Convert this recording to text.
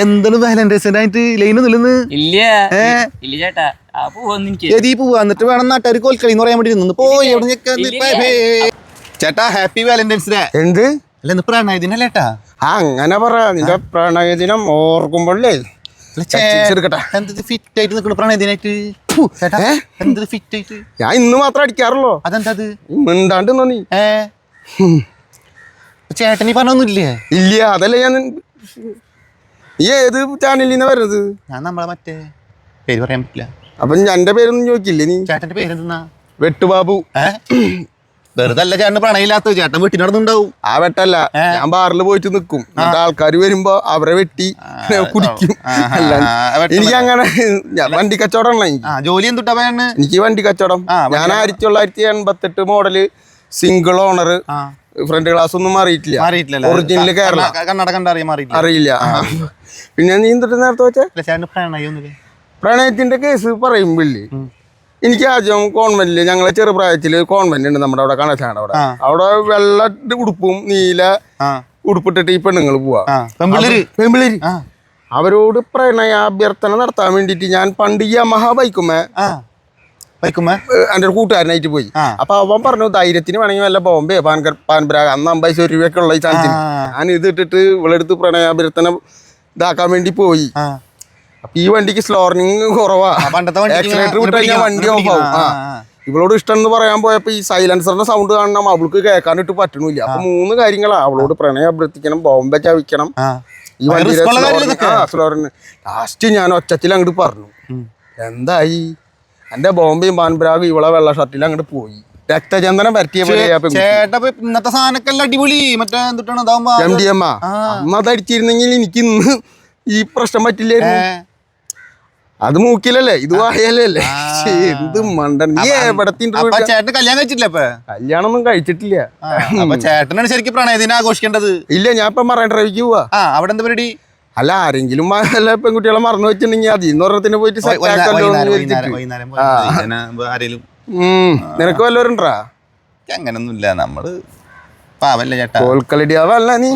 എന്താണ് വാലന്റൈൻസ് ആയിട്ട് ലൈനൊന്നുമില്ലെന്ന്? ഇല്ല ചേട്ടാ ഏതീ പോവാ എന്നിട്ട് വേണം നാട്ടുകാർ കോൽക്കളി എന്ന് പറയാൻ വേണ്ടി നിന്ന് പോയി. ചേട്ടാ ഹാപ്പി വാലന്റൈൻസ് ഡേ. എന്ത് അല്ല ഇന്ന് പ്രണയദിനല്ലേട്ടാ? അങ്ങനെ പറ, നിന്റെ പ്രണയദിനം ഓർക്കുമ്പോഴേ ഫിറ്റ് ആയിട്ട് നിൽക്കണ പ്രണയദിനായിട്ട്. ഫിറ്റ് ആയിട്ട് ഞാൻ ഇന്ന് മാത്രം അടിക്കാറുള്ളൂ. അതെന്താ മിണ്ടാണ്ട് നീ? ചേട്ടനീ പറഞ്ഞൊന്നുമില്ലേ? ഇല്ല, അതല്ലേ ഞാൻ. നീ ഏത് ചാനലിൽ നിന്നാ വരുന്നത്? ഞാൻ നമ്മളെ മറ്റേ പേര് പറയാൻ പറ്റില്ല. അപ്പൊ എന്റെ പേരൊന്നും ചോദിക്കില്ലേ നീ? ചേട്ടന്റെ പേരെന്താ? വെട്ടുബാബു. വെറുതെ അല്ല ചേട്ടന് പ്രണയില്ലാത്ത, ചേട്ടൻ വെട്ടി നടന്നുണ്ടാവും. ആ വെട്ടല്ല, ഞാൻ ബാറിൽ പോയിട്ട് നിക്കും, ആൾക്കാർ വരുമ്പോ അവരെ വെട്ടി കുടിക്കും. എനിക്ക് അങ്ങനെ വണ്ടി കച്ചവടം. ജോലി എന്തുട്ടാ? എനിക്ക് വണ്ടി കച്ചവടം. ഞാൻ 1988 model single owner. Front glass ഒന്നും മാറിയിട്ടില്ല. ഒറിജിനൽ കേരള അറിയില്ല. പിന്നെ നീ എന്തിട്ട് നേരത്തെ വെച്ച പ്രണയത്തിന്റെ കേസ് പറയുമ്പില്ലേ, എനിക്ക് ആദ്യം കോൺവെന്റില്, ഞങ്ങളെ ചെറുപ്രായത്തില് കോൺവെന്റ് ഉണ്ട് നമ്മുടെ അവിടെ, കണച്ചാണ് അവിടെ വെള്ള ഉടുപ്പും നീല ഉടുപ്പിട്ടിട്ട് ഈ പെണ്ണുങ്ങൾ പോവാ, പെമ്പിള്ളേര്. അവരോട് പ്രണയാഭ്യർത്ഥന നടത്താൻ വേണ്ടിട്ട് ഞാൻ പണ്ട് യമഹ ബൈക്കുമ്മേ എൻ്റെ കൂട്ടുകാരനായിട്ട് പോയി. അപ്പൊ അവൻ പറഞ്ഞു ധൈര്യത്തിന് വേണമെങ്കിൽ വല്ല ബോംബെ പാൻപരാഗ്, അന്ന് 50 രൂപയൊക്കെ ഉള്ള ഈ ചാൻസിന് ഞാൻ ഇത് ഇട്ടിട്ട് ഇവളെടുത്ത് പ്രണയാഭ്യർത്ഥന ഇതാക്കാൻ വേണ്ടി പോയി. അപ്പൊ ഈ വണ്ടിക്ക് സ്ലോറിങ് കുറവാ, ആക്സിലേറ്റർ വിട്ട് കഴിഞ്ഞാൽ വണ്ടി ഓഫ് ആവും. ഇവളോട് ഇഷ്ടം എന്ന് പറയാൻ പോയപ്പോ ഈ സൈലൻസറിന്റെ സൗണ്ട് കാണണം, അവൾക്ക് കേൾക്കാനിട്ട് പറ്റണില്ല. അപ്പൊ 3 കാര്യങ്ങളാ: അവളോട് പ്രണയം അഭ്യർത്ഥിക്കണം, ബോംബെ ചവിക്കണം, ഈ വണ്ടിയുടെ സ്ലോറിന്. ലാസ്റ്റ് ഞാൻ ഒച്ചത്തിൽ അങ്ങോട്ട് പറഞ്ഞു, എന്തായി എന്റെ ബോംബെയും പാൻപരാഗും ഇവളെ വെള്ള ഷർട്ടിൽ അങ്ങോട്ട് പോയി. രക്തചന്ദനം പരത്തിയ ഇന്നത്തെ സാധനമൊക്കെ അടിപൊളി. മറ്റേ അന്ന് അടിച്ചിരുന്നെങ്കിൽ എനിക്ക് ഇന്ന് ഈ പ്രശ്നം പറ്റില്ലായിരുന്നു. അത് മൂക്കിലല്ലേ, ഇത് വായലല്ലേ. എന്ത് മണ്ടൻ. ചേട്ടൻ കല്യാണം കഴിച്ചിട്ടില്ല? കല്യാണം ഒന്നും കഴിച്ചിട്ടില്ല. ചേട്ടനാണ് ശരിക്കും പ്രണയദിനം ആഘോഷിക്കേണ്ടത്. ഇല്ല, ഞാൻ ഇപ്പൊ മറൈൻ ഡ്രൈവിക്ക് പോവാ. അവിടെ എന്താ പരിപാടി? അല്ല, ആരെങ്കിലും അല്ല പെൺകുട്ടികളെ മറന്നു വെച്ചിട്ടുണ്ടെങ്കിൽ അതിന്ന് ഒരെണ്ണത്തിന് പോയിട്ട് നിനക്ക് വല്ലവരുണ്ടാ? അങ്ങനൊന്നുമില്ല, നമ്മള് പാവല്ലേ ചേട്ടാ. കോൽക്കളിയാവല്ല നീ.